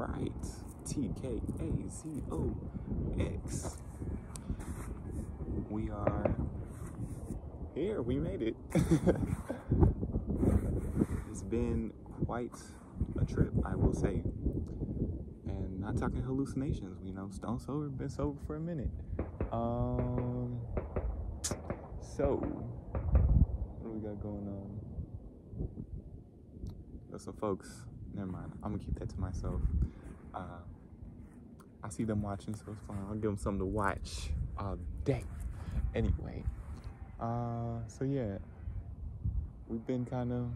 right, Tkazox. We are here. We made it. It's been quite a trip, I will say. And not talking hallucinations, you know, stone sober, been sober for a minute. So what do we got going on? There's some folks, never mind, I'm gonna keep that to myself. I see them watching, so it's fine. I'll give them something to watch all day. Anyway, so yeah, we've been kind of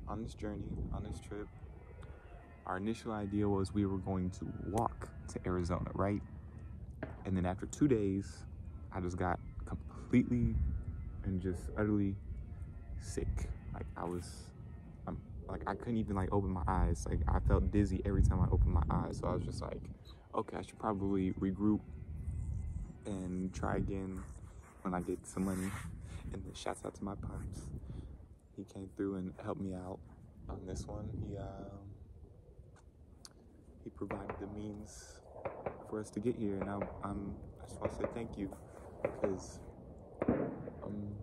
on this journey, on this trip. Our initial idea was we were going to walk to Arizona, right? And then after 2 days, I just got completely and just utterly sick. Like I couldn't even like open my eyes. Like I felt dizzy every time I opened my eyes. So I was just like, okay, I should probably regroup and try again when I get some money. And then shouts out to my pops. He came through and helped me out on this one. He provided the means for us to get here, and I just want to say thank you, because I'm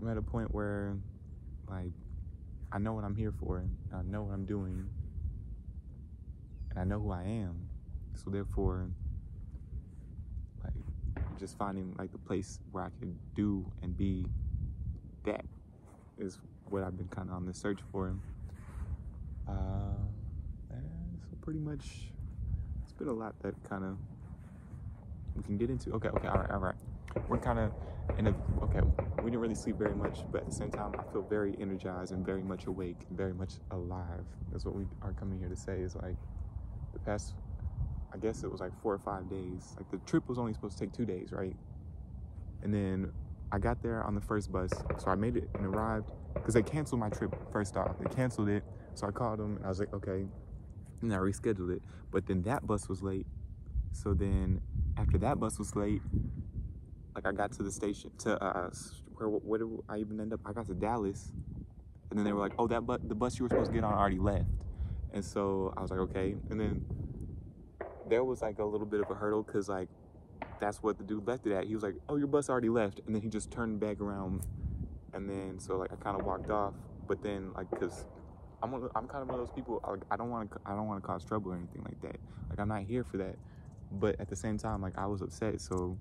at a point where, like, I know what I'm here for, and I know what I'm doing, and I know who I am. So therefore, like, just finding like the place where I can do and be that is what I've been kind of on the search for. So pretty much, it's been a lot that kind of we can get into. Okay, all right. We're kind of okay, we didn't really sleep very much, but at the same time, I feel very energized and very much awake and very much alive. That's what we are coming here to say, is like the past, I guess it was like 4 or 5 days. Like the trip was only supposed to take 2 days, right? And then I got there on the first bus, so I made it and arrived, because they canceled my trip first off. They canceled it, so I called them and I was like, okay, and I rescheduled it. But then that bus was late, so then after that bus was late, like I got to the station, to where did I even end up? I got to Dallas, and then they were like, oh, the bus you were supposed to get on already left. And so I was like, okay. And then there was like a little bit of a hurdle, because like that's what the dude left it at. He was like, oh, your bus already left. And then he just turned back around, and then so like I kind of walked off. But then like, because I'm kind of one of those people, like I don't want to cause trouble or anything like that. Like I'm not here for that. But at the same time, like I was upset, so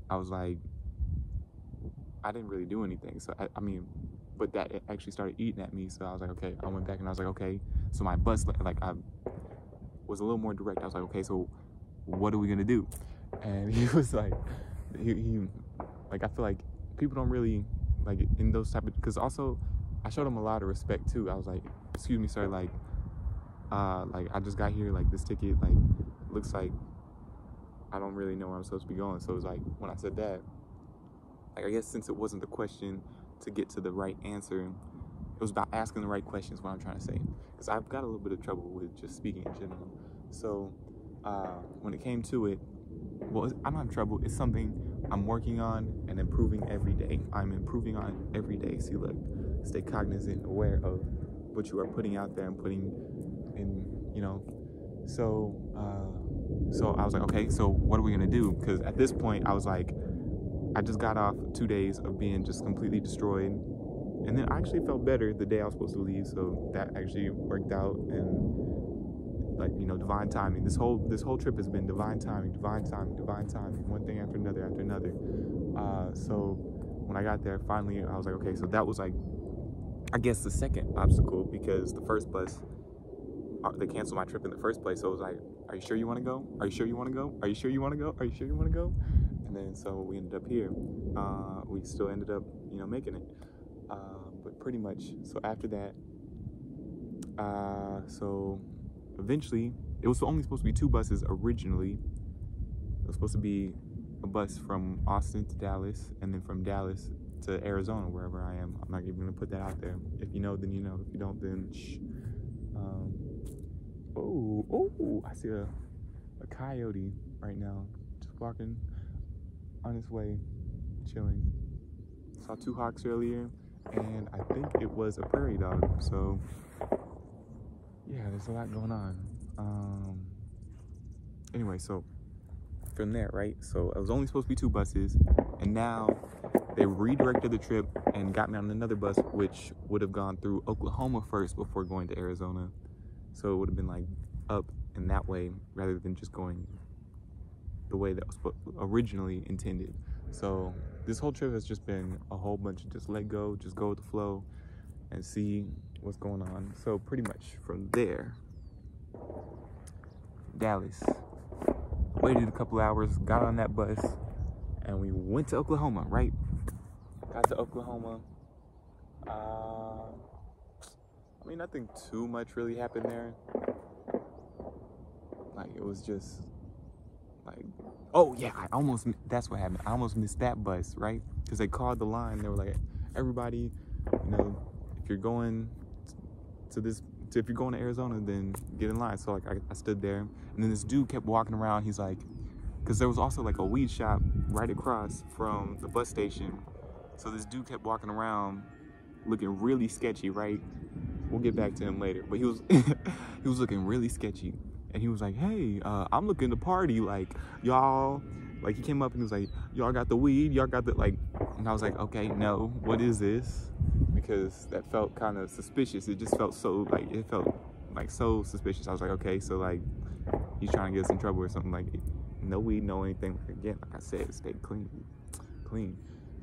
I was like, I didn't really do anything. So I mean, but that actually started eating at me. So I was like, okay. I went back and I was like, okay. So my bus, like I was a little more direct. I was like, okay, so what are we gonna do? And he was like, he like, I feel like people don't really like in those type of, because also I showed him a lot of respect too. I was like, excuse me, sir, like I just got here, like this ticket, like looks like I don't really know where I'm supposed to be going. So it was like, when I said that, like I guess since it wasn't the question to get to the right answer, it was about asking the right questions, what I'm trying to say. Because I've got a little bit of trouble with just speaking in general. So when it came to it, well, I don't have trouble. It's something I'm working on and improving every day. I'm improving on every day. See, look, stay cognizant, aware of what you are putting out there and putting in, you know. So I was like, okay, so what are we gonna do? Because at this point, I was like, I just got off 2 days of being just completely destroyed. And then I actually felt better the day I was supposed to leave, so that actually worked out. And like, you know, divine timing. This whole trip has been divine timing, one thing after another after another. So when I got there, finally, I was like, okay, so that was like, I guess the second obstacle, because the first bus, they canceled my trip in the first place. So it was like, are you sure you want to go? Are you sure you want to go? Are you sure you want to go? Are you sure you want to go? And then so we ended up here. We still ended up, you know, making it. But pretty much, so after that, so eventually, it was only supposed to be 2 buses originally. It was supposed to be a bus from Austin to Dallas, and then from Dallas to Arizona, wherever I am. I'm not even gonna put that out there. If you know, then you know. If you don't, then shh. Oh, I see a coyote right now, just walking on his way, chilling. Saw 2 hawks earlier, and I think it was a prairie dog. So yeah, there's a lot going on. Anyway, so from there, right? So it was only supposed to be 2 buses, and now they redirected the trip and got me on another bus, which would have gone through Oklahoma first before going to Arizona. So it would have been like up in that way rather than just going the way that was originally intended. So this whole trip has just been a whole bunch of just let go, just go with the flow and see what's going on. So pretty much from there, Dallas, waited a couple hours, got on that bus, and we went to Oklahoma, right? Got to Oklahoma. I mean, nothing too much really happened there. Like, it was just, like, oh yeah, that's what happened. I almost missed that bus, right? Because they called the line. They were like, everybody, you know, if you're going if you're going to Arizona, then get in line. So like, I stood there, and then this dude kept walking around. He's like, because there was also like a weed shop right across from the bus station. So this dude kept walking around looking really sketchy, right? We'll get back to him later, but he was he was looking really sketchy, and he was like, hey, I'm looking to party, like, y'all, like, he came up and he was like, y'all got the weed, y'all got the, like, and I was like, okay, no, what is this? Because that felt kind of suspicious. It just felt so, like, it felt like so suspicious. I was like, okay, so like, he's trying to get us in trouble or something. Like, no weed, no anything. Like, again, like I said, stay clean.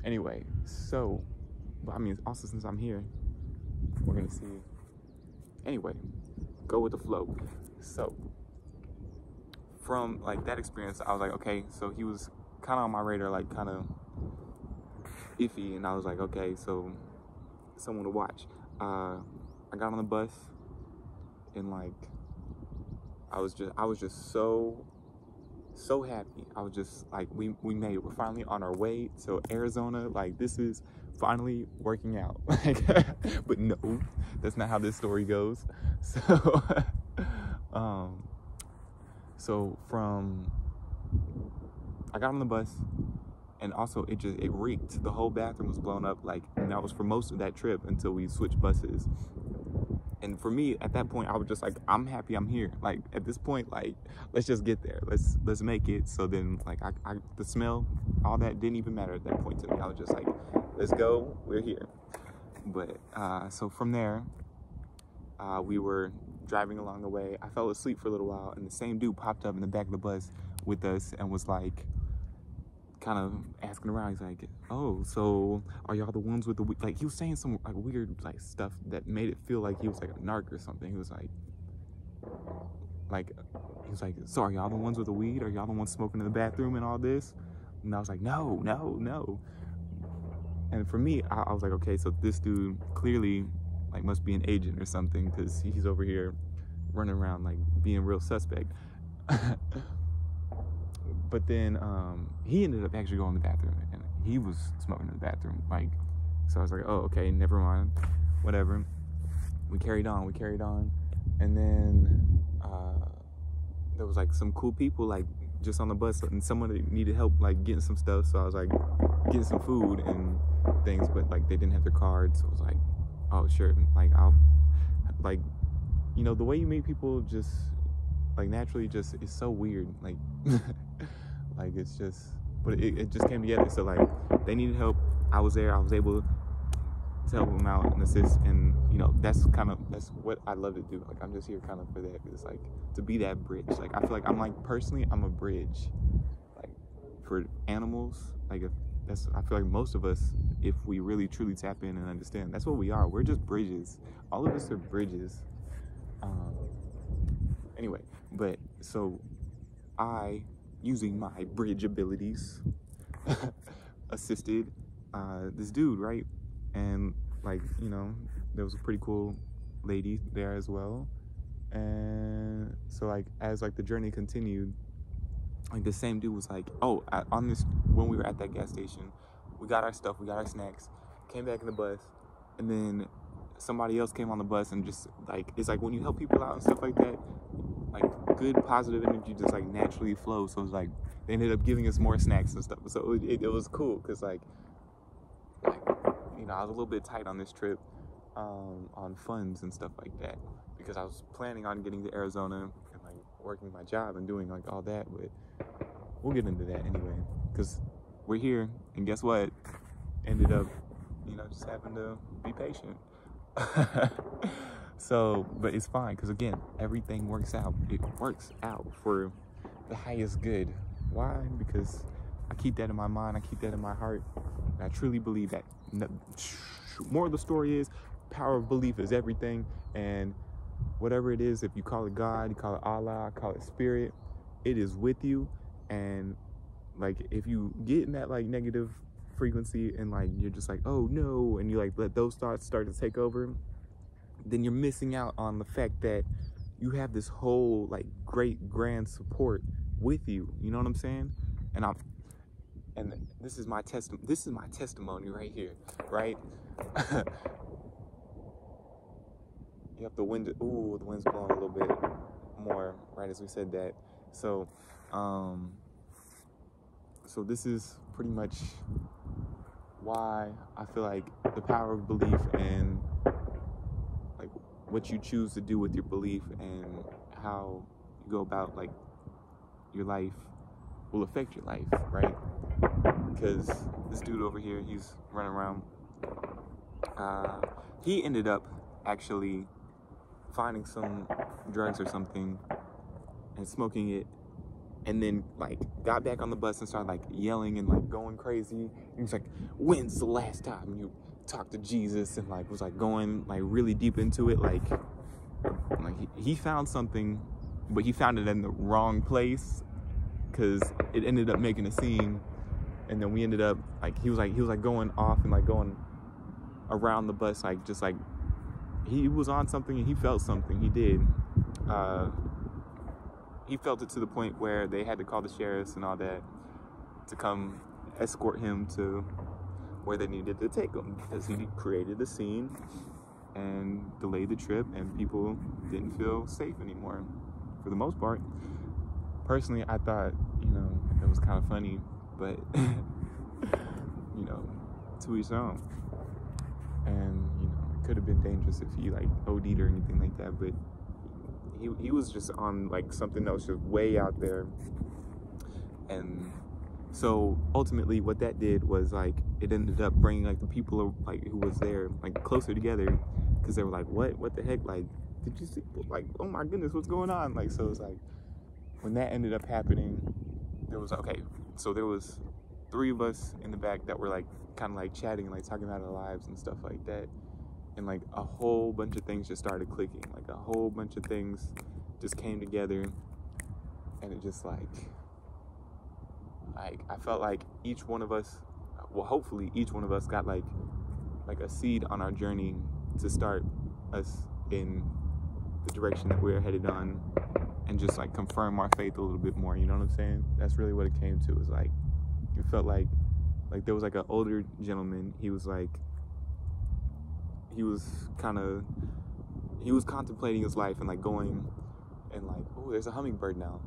Anyway, so, but I mean, also since I'm here, we're gonna see. Anyway, go with the flow. So from like that experience, I was like, okay, so he was kind of on my radar, like kind of iffy, and I was like, okay, so someone to watch. I got on the bus, and like I was just so happy. I was just like, we made it. We're finally on our way to Arizona. Like, this is finally working out. Like, but no, that's not how this story goes. So so I got on the bus, and also it reeked. The whole bathroom was blown up, like, and that was for most of that trip until we switched buses. And for me, at that point, I was just like, I'm happy I'm here. Like, at this point, like, let's just get there. Let's make it. So then, like, the smell, all that didn't even matter at that point to me. I was just like, let's go. We're here. But so from there, we were driving along the way. I fell asleep for a little while, and the same dude popped up in the back of the bus with us and was like, kind of asking around. He's like, oh, so are y'all the ones with the weed? Like, he was saying some like weird like stuff that made it feel like he was like a narc or something. He was like, so are y'all the ones with the weed? Are y'all the ones smoking in the bathroom and all this? And I was like, no. And for me, I was like, okay, so this dude clearly like must be an agent or something, because he's over here running around like being real suspect. But then he ended up actually going to the bathroom, and he was smoking in the bathroom. Like, so I was like, oh, okay, never mind, whatever. We carried on, and then there was like some cool people like just on the bus, and someone needed help like getting some stuff. So I was like getting some food and things, but like they didn't have their cards. So I was like, oh sure, like I'll, like, you know, the way you meet people just like naturally just is so weird, like like it's just, but it just came together. So like they needed help, I was there, I was able to help them out and assist, and you know, that's what I love to do. Like, I'm just here kind of for that. It's like to be that bridge. Like, I feel like I'm a bridge, like for animals. Like, I feel like most of us, if we really truly tap in and understand, that's what we are. We're just bridges. All of us are bridges. Anyway, but so I, using my bridge abilities, assisted this dude, right? And like, you know, there was a pretty cool lady there as well. And so like, as like the journey continued, like the same dude was like, oh, when we were at that gas station, we got our stuff, we got our snacks, came back in the bus, and then somebody else came on the bus, and just like, it's like when you help people out and stuff like that, like good positive energy just like naturally flows. So it's like they ended up giving us more snacks and stuff. So it was cool, because like you know, I was a little bit tight on this trip on funds and stuff like that, because I was planning on getting to Arizona and like working my job and doing like all that, but we'll get into that anyway, because we're here, and guess what? Ended up, you know, just having to be patient. So, but it's fine, because again, everything works out. It works out for the highest good. Why? Because I keep that in my mind, I keep that in my heart, and I truly believe that. More of the story is, power of belief is everything, and whatever it is, if you call it God, you call it Allah, call it spirit, it is with you. And like, if you get in that like negative frequency and like you're just like, oh no, and you like let those thoughts start to take over, then you're missing out on the fact that you have this whole like great grand support with you. You know what I'm saying? And this is my testimony right here, right? You have the wind. Ooh, the wind's blowing a little bit more, right as we said that. So, so this is pretty much why I feel like the power of belief and like what you choose to do with your belief and how you go about like your life will affect your life, right? Because this dude over here, he's running around. He ended up actually finding some drugs or something and smoking it, and then like got back on the bus and started like yelling and like going crazy. He was like, when's the last time you talked to Jesus? And like was like going like really deep into it. Like he found something, but he found it in the wrong place, because it ended up making a scene. And then we ended up like he was like going off and like going around the bus, like just like he was on something and he felt something. He did. He felt it to the point where they had to call the sheriffs and all that to come escort him to where they needed to take him, because he created the scene and delayed the trip, and people didn't feel safe anymore for the most part. Personally, I thought, you know, it was kind of funny, but you know, to each own. And you know, it could have been dangerous if he like OD'd or anything like that, but he was just on like something that was just way out there. And so ultimately what that did was like it ended up bringing like the people like who was there like closer together, because they were like, what the heck, like, did you see, like, oh my goodness, what's going on? Like, so it's like when that ended up happening, there was there was 3 of us in the back that were like kind of like chatting and like talking about our lives and stuff like that. And like a whole bunch of things just started clicking. Like a whole bunch of things just came together, and it just like I felt like each one of us, well, hopefully each one of us got like a seed on our journey to start us in the direction that we're headed on, and just like confirm our faith a little bit more. You know what I'm saying? That's really what it came to. Is like it felt like there was like an older gentleman. He was contemplating his life and like going and like, oh, there's a hummingbird now.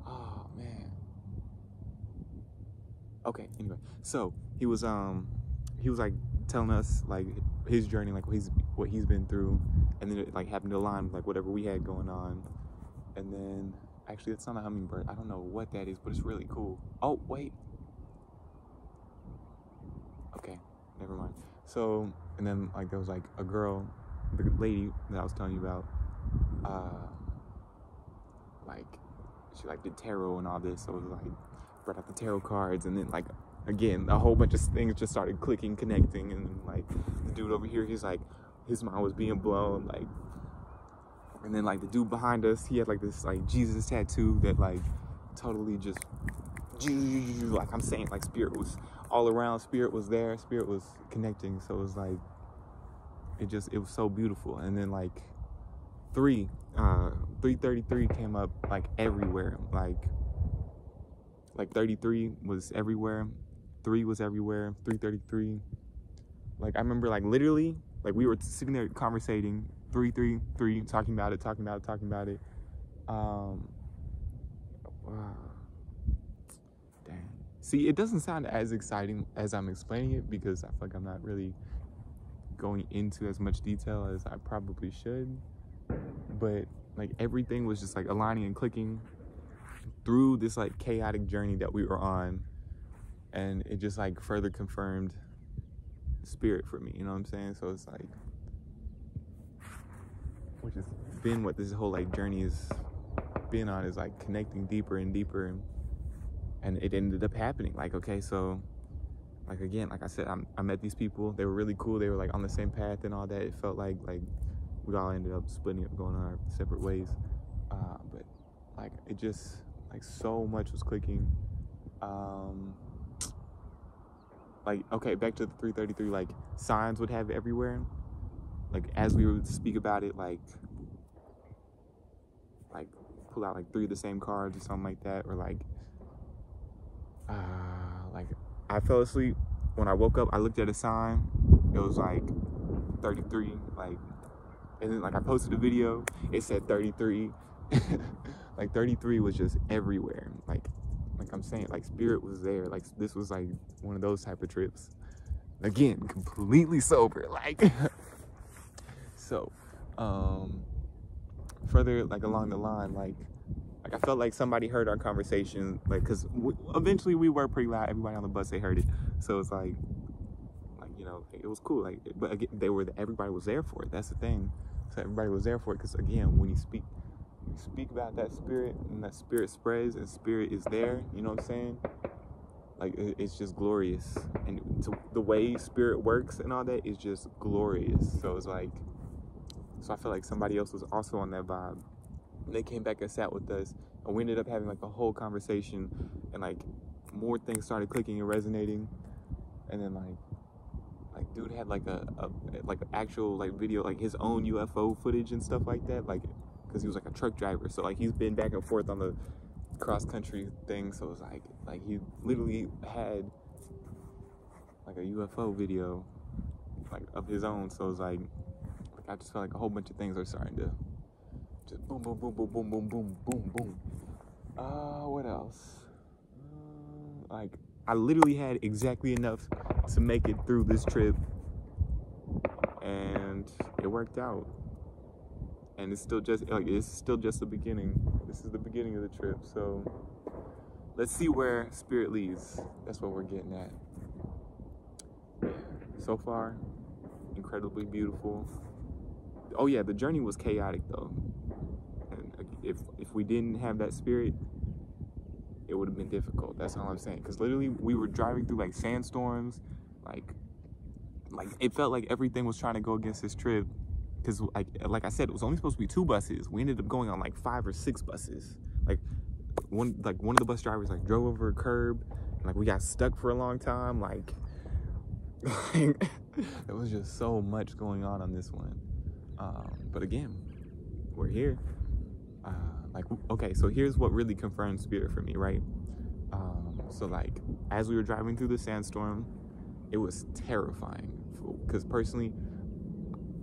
Oh man. Okay, anyway. So he was like telling us like his journey, like what he's been through, and then it like happened to align with like whatever we had going on. And then actually it's not a hummingbird. I don't know what that is, but it's really cool. Oh wait. Okay, never mind. So, and then like there was like a girl, the lady that I was telling you about, like she like did tarot and all this. So it was like brought out the tarot cards, and then like again a whole bunch of things just started clicking, connecting, and then, like the dude over here, he's like his mind was being blown, like, and then like the dude behind us, he had like this like Jesus tattoo that like totally just like I'm saying, like spirit was all around, spirit was there, spirit was connecting. So it was like it was so beautiful. And then like 333 came up like everywhere, like 33 was everywhere, 3 was everywhere, 333, like I remember like literally like we were sitting there conversating, 333, talking about it. Wow. Dang. See, it doesn't sound as exciting as I'm explaining it, because I feel like I'm not really going into as much detail as I probably should, but like everything was just like aligning and clicking through this like chaotic journey that we were on, and it just like further confirmed spirit for me, you know what I'm saying? So it's like, which has been what this whole like journey has been on, is like connecting deeper and deeper, and it ended up happening. Like, okay, so like again, like I said, I met these people. They were really cool. They were like on the same path and all that. It felt like we all ended up splitting up, going our separate ways. But like it just like so much was clicking. Like, okay, back to the 333. Like signs would have everywhere. Like as we would speak about it, like pull out like 3 of the same cards or something like that, or like I fell asleep. When I woke up, I looked at a sign. It was like 33, like, and then like I posted a video. It said 33. Like 33 was just everywhere. Like I'm saying, like spirit was there. Like this was like one of those type of trips. Again, completely sober. Like so, further like along the line, like I felt like somebody heard our conversation, like, because eventually we were pretty loud. Everybody on the bus, they heard it. So it's like you know, it was cool. Like, but again, everybody was there for it. That's the thing. So everybody was there for it, because again, when you speak about that spirit, and that spirit spreads, and spirit is there. You know what I'm saying? Like it's just glorious, and the way spirit works and all that is just glorious. So it's like, so I feel like somebody else was also on that vibe. They came back and sat with us, and we ended up having like a whole conversation, and like more things started clicking and resonating. And then like dude had like a actual like video, like his own UFO footage and stuff like that, like because he was like a truck driver, so like he's been back and forth on the cross country thing. So it's like he literally had like a UFO video like of his own. So it's like I just felt like a whole bunch of things are starting to just boom, boom, boom, boom, boom, boom, boom, boom, boom. What else? Like, I literally had exactly enough to make it through this trip, and it worked out. And it's still just the beginning. This is the beginning of the trip. So let's see where spirit leads. That's what we're getting at. Yeah. So far, incredibly beautiful. Oh yeah, the journey was chaotic though. If we didn't have that spirit, it would have been difficult. That's all I'm saying. Because literally, we were driving through like sandstorms, like it felt like everything was trying to go against this trip. Because like I said, it was only supposed to be 2 buses. We ended up going on like 5 or 6 buses. Like one of the bus drivers like drove over a curb, and like we got stuck for a long time. Like there was just so much going on this one. But again, we're here. Like, okay, so here's what really confirmed spirit for me, right? So like, as we were driving through the sandstorm, it was terrifying, because personally,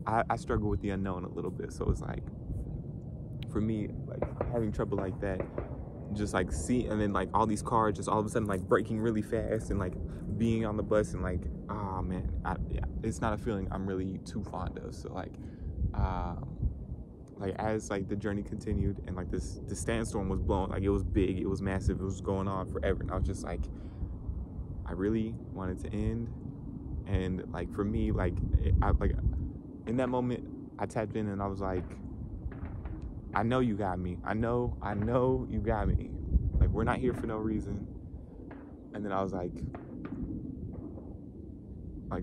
I struggle with the unknown a little bit. So it's like, for me, like having trouble like that, just like and then like all these cars just all of a sudden like braking really fast, and like being on the bus, and like, oh man, yeah, it's not a feeling I'm really too fond of. So like as like the journey continued, and like the sandstorm was blowing, like it was big, it was massive, it was going on forever, and I was just like, I really wanted to end. And like for me, like in that moment, I tapped in and I was like, I know you got me. I know you got me. Like, we're not here for no reason. And then I was like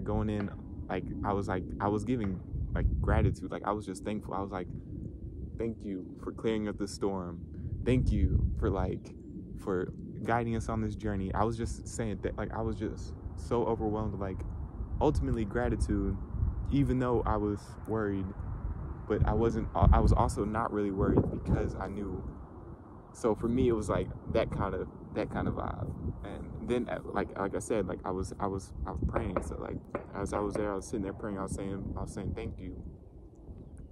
going in, like I was giving like gratitude. Like I was just thankful. I was like, thank you for clearing up the storm. Thank you for guiding us on this journey. I was just saying that, like, I was just so overwhelmed with like ultimately gratitude, even though I was worried. But I was also not really worried, because I knew. So for me, it was like that kind of vibe. And then like I said, like I was praying. So like as I was there, I was sitting there praying. I was saying thank you.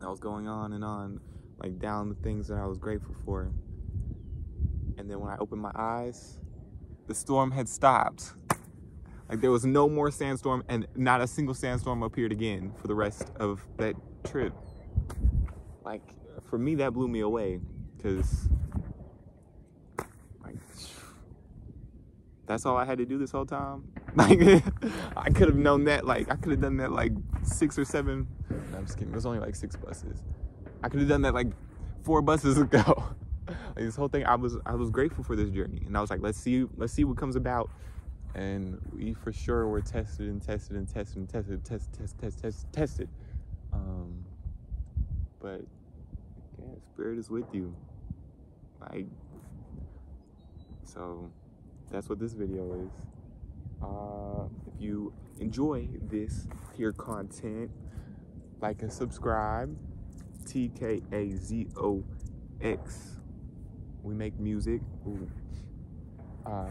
I was going on, like down the things that I was grateful for. And then when I opened my eyes, the storm had stopped. Like there was no more sandstorm, and not a single sandstorm appeared again for the rest of that trip. Like for me, that blew me away, because like that's all I had to do this whole time. Like I could have known that. Like I could have done that like 6 or 7. No, I'm just kidding. It was only like 6 buses. I could have done that like 4 buses ago. Like this whole thing, I was grateful for this journey, and I was like, let's see what comes about. And we for sure were tested and tested and tested and tested. But yeah, Spirit is with you. Like, so that's what this video is. If you enjoy this here content, like and subscribe. Tkazox. We make music.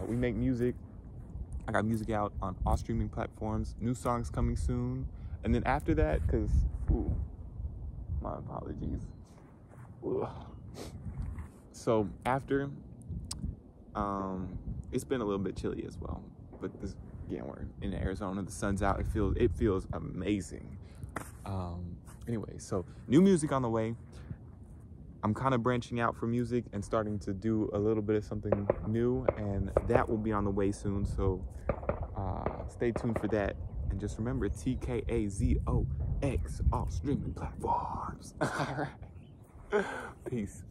We make music. I got music out on all streaming platforms. New songs coming soon. And then after that, because, my apologies. So after, it's been a little bit chilly as well. But this, yeah, we're in Arizona. The sun's out. It feels amazing. Anyway, so new music on the way. I'm kind of branching out for music and starting to do a little bit of something new, and that will be on the way soon. So stay tuned for that. And just remember, Tkazox, all streaming platforms. All right. Peace.